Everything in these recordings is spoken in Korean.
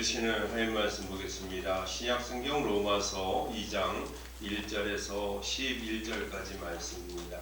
주시는 하나님 말씀 보겠습니다. 신약성경 로마서 2장 1절에서 11절까지 말씀입니다.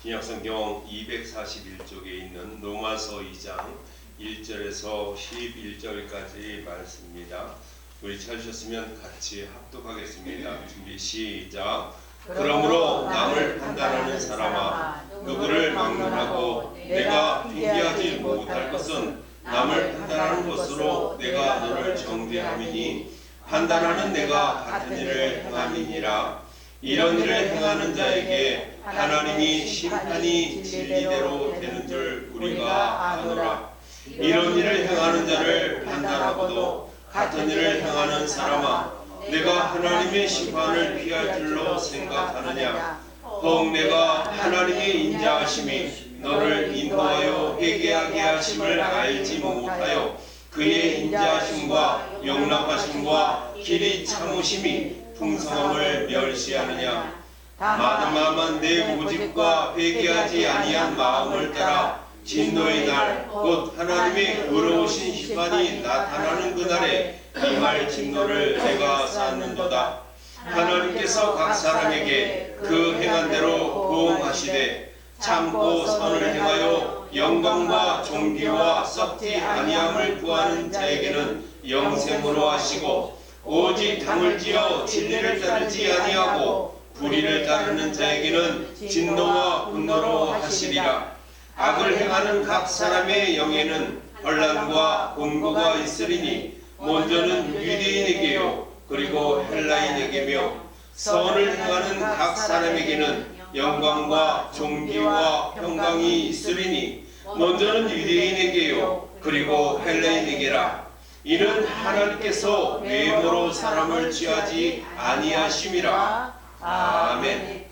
신약성경 241쪽에 있는 로마서 2장 1절에서 11절까지 말씀입니다. 우리 찾으셨으면 같이 합독하겠습니다. 준비 시작. 그러므로 남을 판단하는 사람아, 누구를 막론하고 내가 핑계하지 못할 것은 남을 판단하는 것으로 내가 너를 정죄함이니 판단하는 내가 같은 일을 행함이니라. 이런 일을 행하는 자에게 하나님이 심판이 진리대로 되는 줄 우리가 아노라. 이런 일을 행하는 자를 판단하고도 같은 일을 행하는 사람아, 내가 하나님의 심판을 피할 줄로 생각하느냐? 혹 내가 하나님의 인자하심이 너를 인도하여 회개하게 하심을 알지 못하여 그의 인자하심과 용납하심과 길이 참으심이 풍성함을 멸시하느냐? 마다만 내 고집과 회개하지 아니한 마음을 따라 진노의 날 곧 하나님의 의로우신 심판이 나타나는 그날에 임할 진노를 내가 쌓는도다. 하나님께서 각 사람에게 그 행한 대로 보응하시되 참고 선을 행하여 영광과 존귀와 썩지 아니함을 구하는 자에게는 영생으로 하시고 오직 담을 지어 진리를 따르지 아니하고 불의를 따르는 자에게는 진노와 분노로 하시리라. 악을 행하는 각 사람의 영에는 혼란과 공고가 있으리니 먼저는 유대인에게요 그리고 헬라인에게며 선을 행하는 각 사람에게는 영광과 존귀와 평강이 있으리니 먼저는 유대인에게요 그리고 헬라인에게라. 이는 하나님께서 외모로 사람을 취하지 아니하심이라. 아멘.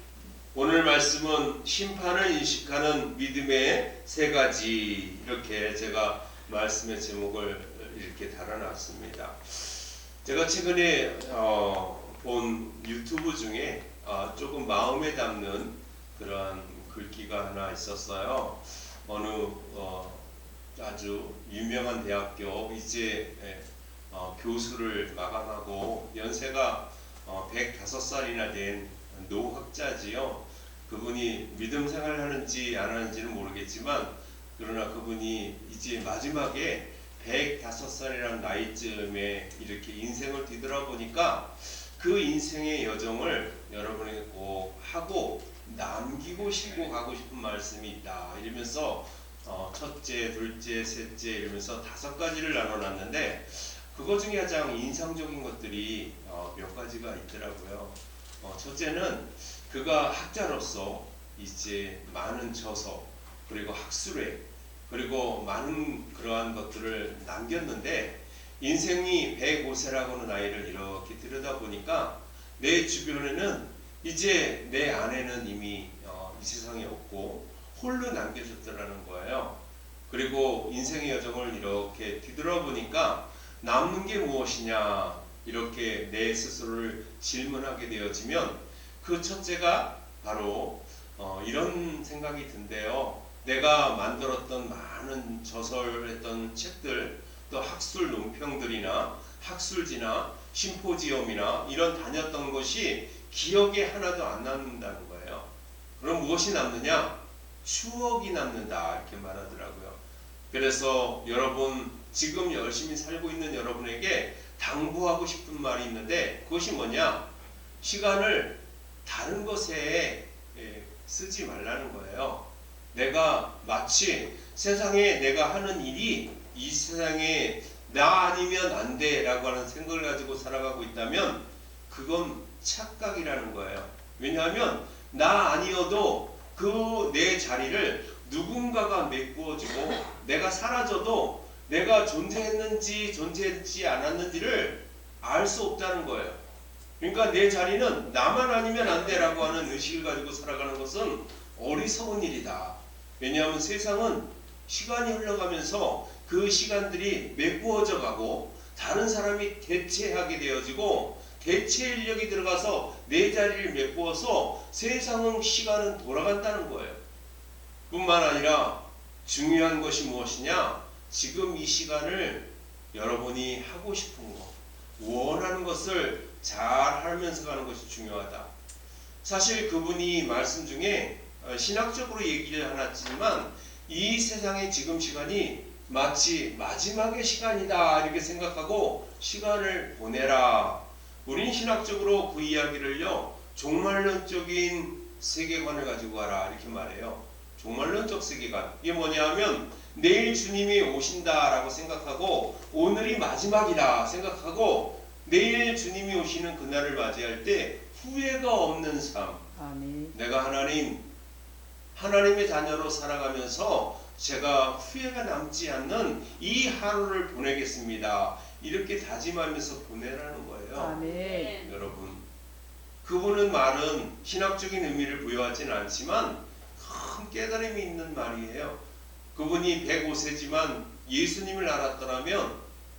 오늘 말씀은 심판을 인식하는 믿음의 세 가지, 이렇게 제가 말씀의 제목을 이렇게 달아놨습니다. 제가 최근에 본 유튜브 중에 조금 마음에 담는 그러한 글귀가 하나 있었어요. 어느 아주 유명한 대학교 이제 교수를 마감하고 연세가 105살이나 된 노학자지요. 그분이 믿음 생활을 하는지 안 하는지는 모르겠지만 그러나 그분이 이제 마지막에 105살이라는 나이쯤에 이렇게 인생을 뒤돌아보니까 그 인생의 여정을 여러분에게 꼭 하고 남기고 싶고 가고 싶은 말씀이 있다 이러면서 첫째, 둘째, 셋째 이러면서 5가지를 나눠놨는데 그거 중에 가장 인상적인 것들이 몇 가지가 있더라고요. 첫째는 그가 학자로서 이제 많은 저서 그리고 학술회 그리고 많은 그러한 것들을 남겼는데 인생이 105세라고 하는 나이를 이렇게 들여다보니까 내 주변에는 이제 내 아내는 이미 이 세상에 없고 홀로 남겨졌더라는 거예요. 그리고 인생의 여정을 이렇게 뒤돌아보니까 남는 게 무엇이냐 이렇게 내 스스로를 질문하게 되어지면 그 첫째가 바로 이런 생각이 든대요. 내가 만들었던 많은 저설했던 책들 또 학술 논평들이나 학술지나 심포지엄이나 이런 다녔던 것이 기억에 하나도 안 남는다는 거예요. 그럼 무엇이 남느냐? 추억이 남는다 이렇게 말하더라고요. 그래서 여러분 지금 열심히 살고 있는 여러분에게 당부하고 싶은 말이 있는데 그것이 뭐냐? 시간을 다른 것에 쓰지 말라는 거예요. 내가 마치 세상에 내가 하는 일이 이 세상에 나 아니면 안 돼 라고 하는 생각을 가지고 살아가고 있다면 그건 착각이라는 거예요. 왜냐하면 나 아니어도 그 내 자리를 누군가가 메꾸어주고 내가 사라져도 내가 존재했는지 존재했지 않았는지를 알 수 없다는 거예요. 그러니까 내 자리는 나만 아니면 안 돼라고 하는 의식을 가지고 살아가는 것은 어리석은 일이다. 왜냐하면 세상은 시간이 흘러가면서 그 시간들이 메꾸어져 가고 다른 사람이 대체하게 되어지고 대체 인력이 들어가서 내 자리를 메꾸어서 세상은 시간은 돌아간다는 거예요. 뿐만 아니라 중요한 것이 무엇이냐? 지금 이 시간을 여러분이 하고 싶은 거, 원하는 것을 잘 하면서 가는 것이 중요하다. 사실 그분이 말씀 중에 신학적으로 얘기를 하셨지만 이 세상의 지금 시간이 마치 마지막의 시간이다 이렇게 생각하고 시간을 보내라. 우린 신학적으로 그 이야기를요 종말론적인 세계관을 가지고 가라 이렇게 말해요. 종말론적 세계관, 이게 뭐냐 하면 내일 주님이 오신다라고 생각하고 오늘이 마지막이라 생각하고 내일 주님이 오시는 그날을 맞이할 때 후회가 없는 삶. 아멘. 내가 하나님의 자녀로 살아가면서 제가 후회가 남지 않는 이 하루를 보내겠습니다. 이렇게 다짐하면서 보내라는 거예요. 아멘. 여러분, 그분은 말은 신학적인 의미를 부여하지는 않지만 큰 깨달음이 있는 말이에요. 그분이 105세지만 예수님을 알았더라면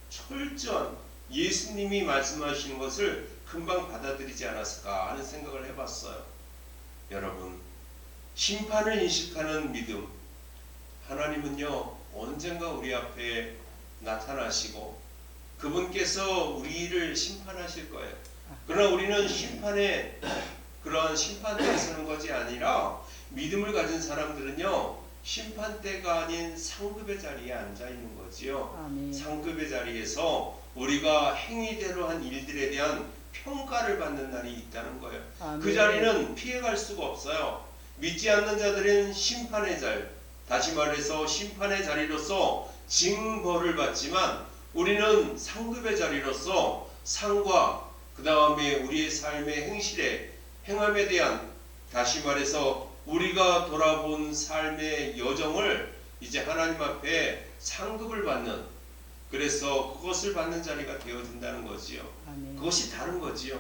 철저한 예수님이 말씀하시는 것을 금방 받아들이지 않았을까 하는 생각을 해봤어요. 여러분, 심판을 인식하는 믿음, 하나님은요 언젠가 우리 앞에 나타나시고 그분께서 우리를 심판하실 거예요. 그러나 우리는 그러한 심판대에 서는 것이 아니라 믿음을 가진 사람들은요 심판대가 아닌 상급의 자리에 앉아 있는 거지요. 아멘. 상급의 자리에서 우리가 행위대로 한 일들에 대한 평가를 받는 날이 있다는 거예요. 아멘. 그 자리는 피해갈 수가 없어요. 믿지 않는 자들은 심판의 자리, 다시 말해서 심판의 자리로서 징벌을 받지만 우리는 상급의 자리로서 상과 그 다음에 우리의 삶의 행함에 대한, 다시 말해서 우리가 돌아본 삶의 여정을 이제 하나님 앞에 상급을 받는, 그래서 그것을 받는 자리가 되어진다는 거지요. 아멘. 그것이 다른 거지요.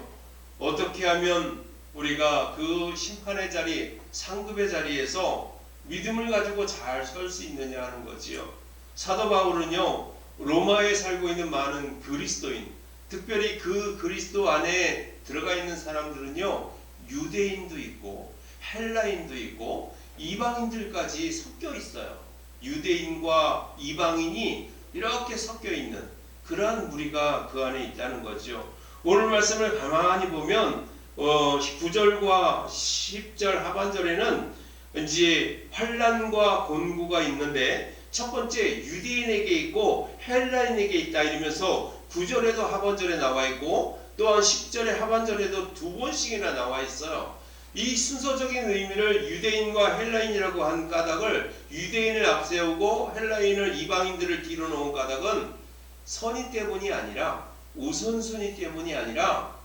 어떻게 하면 우리가 그 심판의 자리, 상급의 자리에서 믿음을 가지고 잘 설 수 있느냐 하는 거지요. 사도 바울은요 로마에 살고 있는 많은 그리스도인, 특별히 그 그리스도 안에 들어가 있는 사람들은요 유대인도 있고 헬라인도 있고 이방인들까지 섞여 있어요. 유대인과 이방인이 이렇게 섞여 있는 그러한 무리가 그 안에 있다는 거죠. 오늘 말씀을 가만히 보면 9절과 10절 하반절에는 이제 환난과 곤고가 있는데 첫 번째 유대인에게 있고 헬라인에게 있다 이러면서 9절에도 하반절에 나와 있고 또한 10절에 하반절에도 두 번씩이나 나와 있어요. 이 순서적인 의미를 유대인과 헬라인이라고 한 까닭을 유대인을 앞세우고 헬라인을 이방인들을 뒤로 놓은 까닭은 선의 때문이 아니라 우선순위 때문이 아니라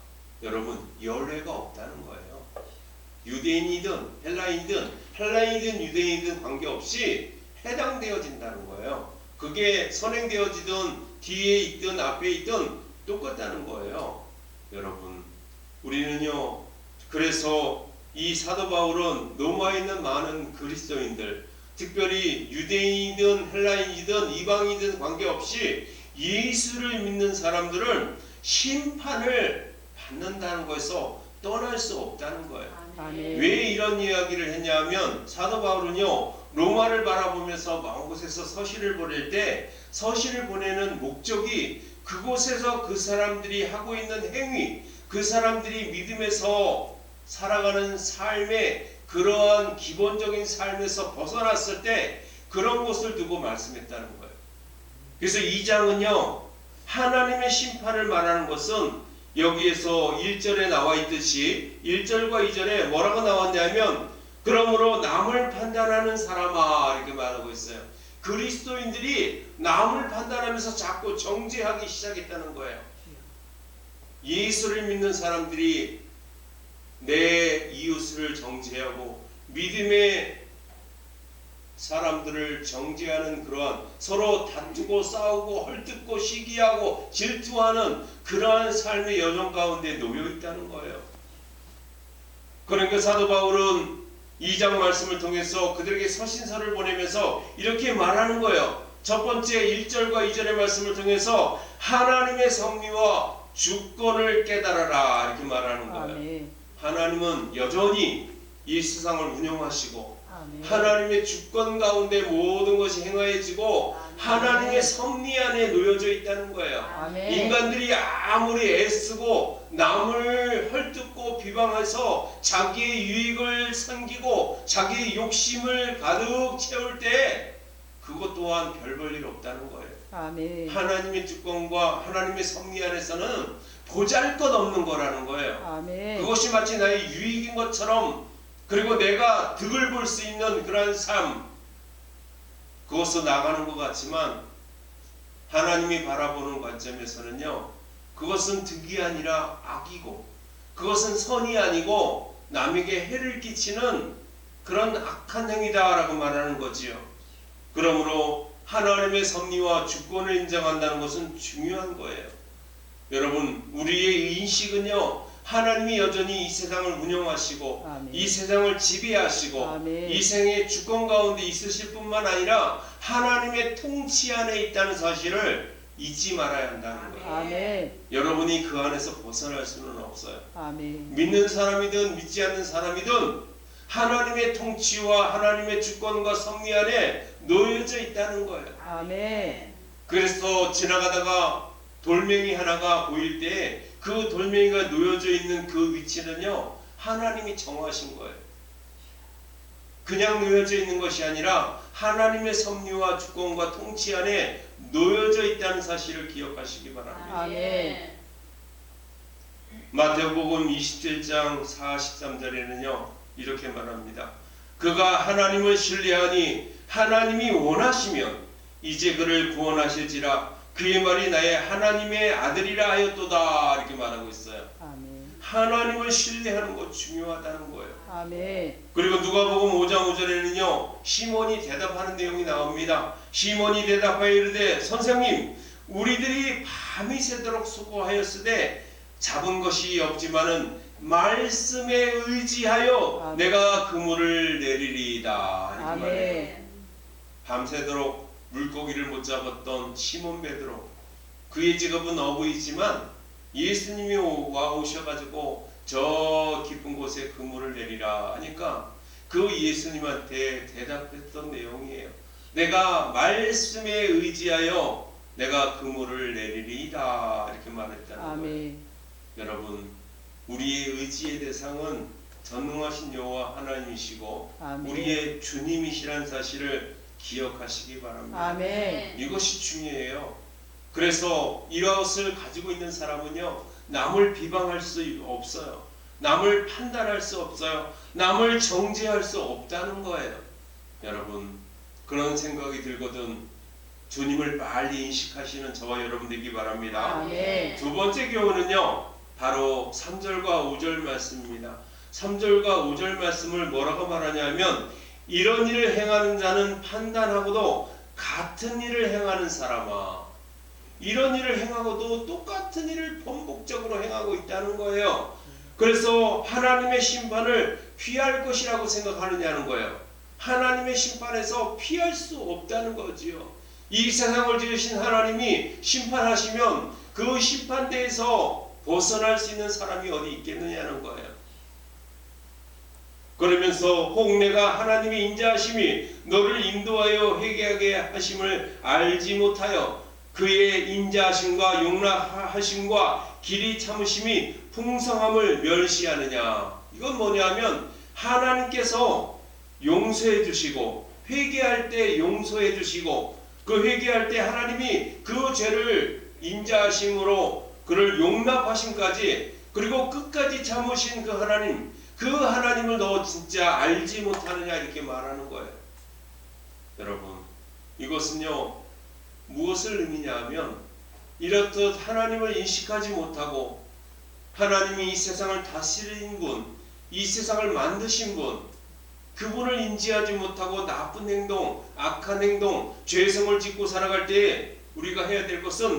여러분 연례가 없다는 거예요. 유대인이든 헬라인이든 유대인이든 관계없이 해당되어진다는 거예요. 그게 선행되어지든 뒤에 있든 앞에 있든 똑같다는 거예요. 여러분, 우리는요 그래서 이 사도 바울은 로마에 있는 많은 그리스도인들, 특별히 유대인이든 헬라인이든 이방인이든 관계없이 예수를 믿는 사람들은 심판을 받는다는 것에서 떠날 수 없다는 거예요. 아멘. 왜 이런 이야기를 했냐면 사도 바울은요 로마를 바라보면서 먼 곳에서 서신을 보낼 때 서신을 보내는 목적이 그곳에서 그 사람들이 하고 있는 행위, 그 사람들이 믿음에서 살아가는 삶의 그러한 기본적인 삶에서 벗어났을 때 그런 것을 두고 말씀했다는 거예요. 그래서 2장은요 하나님의 심판을 말하는 것은 여기에서 1절에 나와 있듯이 1절과 2절에 뭐라고 나왔냐면 그러므로 남을 판단하는 사람아 이렇게 말하고 있어요. 그리스도인들이 남을 판단하면서 자꾸 정죄하기 시작했다는 거예요. 예수를 믿는 사람들이 내 이웃을 정죄하고 믿음의 사람들을 정죄하는 그러한 서로 다투고 싸우고 헐뜯고 시기하고 질투하는 그러한 삶의 여정 가운데 놓여 있다는 거예요. 그러니까 사도 바울은 2장 말씀을 통해서 그들에게 서신서를 보내면서 이렇게 말하는 거예요. 첫 번째 1절과 2절의 말씀을 통해서 하나님의 섭리와 주권을 깨달아라 이렇게 말하는 거예요. 아멘. 하나님은 여전히 이 세상을 운영하시고 아멘. 하나님의 주권 가운데 모든 것이 행하여지고 하나님의 섭리 안에 놓여져 있다는 거예요. 아멘. 인간들이 아무리 애쓰고 남을 헐뜯고 비방해서 자기의 유익을 섬기고 자기의 욕심을 가득 채울 때 그것 또한 별 볼 일 없다는 거예요. 아멘. 하나님의 주권과 하나님의 섭리 안에서는 보잘것없는 거라는 거예요. 아멘. 그것이 마치 나의 유익인 것처럼, 그리고 내가 득을 볼 수 있는 그러한 삶, 그것으로 나가는 것 같지만 하나님이 바라보는 관점에서는요, 그것은 득이 아니라 악이고 그것은 선이 아니고 남에게 해를 끼치는 그런 악한 행위다라고 말하는 거지요. 그러므로 하나님의 섭리와 주권을 인정한다는 것은 중요한 거예요. 여러분, 우리의 인식은요, 하나님이 여전히 이 세상을 운영하시고 아멘. 이 세상을 지배하시고 아멘. 이 생의 주권 가운데 있으실 뿐만 아니라 하나님의 통치 안에 있다는 사실을 잊지 말아야 한다는 거예요. 아멘. 여러분이 그 안에서 벗어날 수는 없어요. 아멘. 믿는 사람이든 믿지 않는 사람이든 하나님의 통치와 하나님의 주권과 섭리 안에 놓여져 있다는 거예요. 아멘. 그래서 지나가다가 돌멩이 하나가 보일 때 그 돌멩이가 놓여져 있는 그 위치는요, 하나님이 정하신 거예요. 그냥 놓여져 있는 것이 아니라 하나님의 섭리와 주권과 통치 안에 놓여져 있다는 사실을 기억하시기 바랍니다. 아멘. 마태복음 27장 43절에는요 이렇게 말합니다. 그가 하나님을 신뢰하니 하나님이 원하시면 이제 그를 구원하실지라 그의 말이 나의 하나님의 아들이라 하였도다, 이렇게 말하고 있어요. 아멘. 하나님을 신뢰하는 것 중요하다는 거예요. 아멘. 그리고 누가복음 5장 5절에는요 시몬이 대답하는 내용이 나옵니다. 시몬이 대답하여 이르되 선생님, 우리들이 밤이 새도록 수고하였으되 잡은 것이 없지만은 말씀에 의지하여 아멘. 내가 그물을 내리리이다, 이렇게 말해요. 아멘. 밤새도록 물고기를 못 잡았던 시몬 베드로, 그의 직업은 어부이지만 예수님이 와 오셔가지고 저 깊은 곳에 그물을 내리라 하니까 그 예수님한테 대답했던 내용이에요. 내가 말씀에 의지하여 내가 그물을 내리리이다, 이렇게 말했다는 거예요. 아멘. 여러분, 우리의 의지의 대상은 전능하신 여호와 하나님이시고 아멘. 우리의 주님이시란 사실을 기억하시기 바랍니다. 아멘. 이것이 중요해요. 그래서 이것을 가지고 있는 사람은요, 남을 비방할 수 없어요. 남을 판단할 수 없어요. 남을 정죄할 수 없다는 거예요. 여러분, 그런 생각이 들거든 주님을 빨리 인식하시는 저와 여러분 되기 바랍니다. 아멘. 두 번째 교훈은요, 바로 3절과 5절 말씀입니다. 3절과 5절 말씀을 뭐라고 말하냐면, 이런 일을 행하는 자는 판단하고도 같은 일을 행하는 사람아, 이런 일을 행하고도 똑같은 일을 반복적으로 행하고 있다는 거예요. 그래서 하나님의 심판을 피할 것이라고 생각하느냐는 거예요. 하나님의 심판에서 피할 수 없다는 거지요. 이 세상을 지으신 하나님이 심판하시면 그 심판대에서 벗어날 수 있는 사람이 어디 있겠느냐는 거예요. 그러면서 혹 내가 하나님의 인자하심이 너를 인도하여 회개하게 하심을 알지 못하여 그의 인자하심과 용납하심과 길이 참으심이 풍성함을 멸시하느냐. 이건 뭐냐면 하나님께서 용서해 주시고 회개할 때 용서해 주시고 그 회개할 때 하나님이 그 죄를 인자하심으로 그를 용납하심까지, 그리고 끝까지 참으신 그 하나님, 그 하나님을 너 진짜 알지 못하느냐, 이렇게 말하는 거예요. 여러분, 이것은요 무엇을 의미냐 하면, 이렇듯 하나님을 인식하지 못하고 하나님이 이 세상을 다스리는 분, 이 세상을 만드신 분, 그분을 인지하지 못하고 나쁜 행동, 악한 행동, 죄성을 짓고 살아갈 때 우리가 해야 될 것은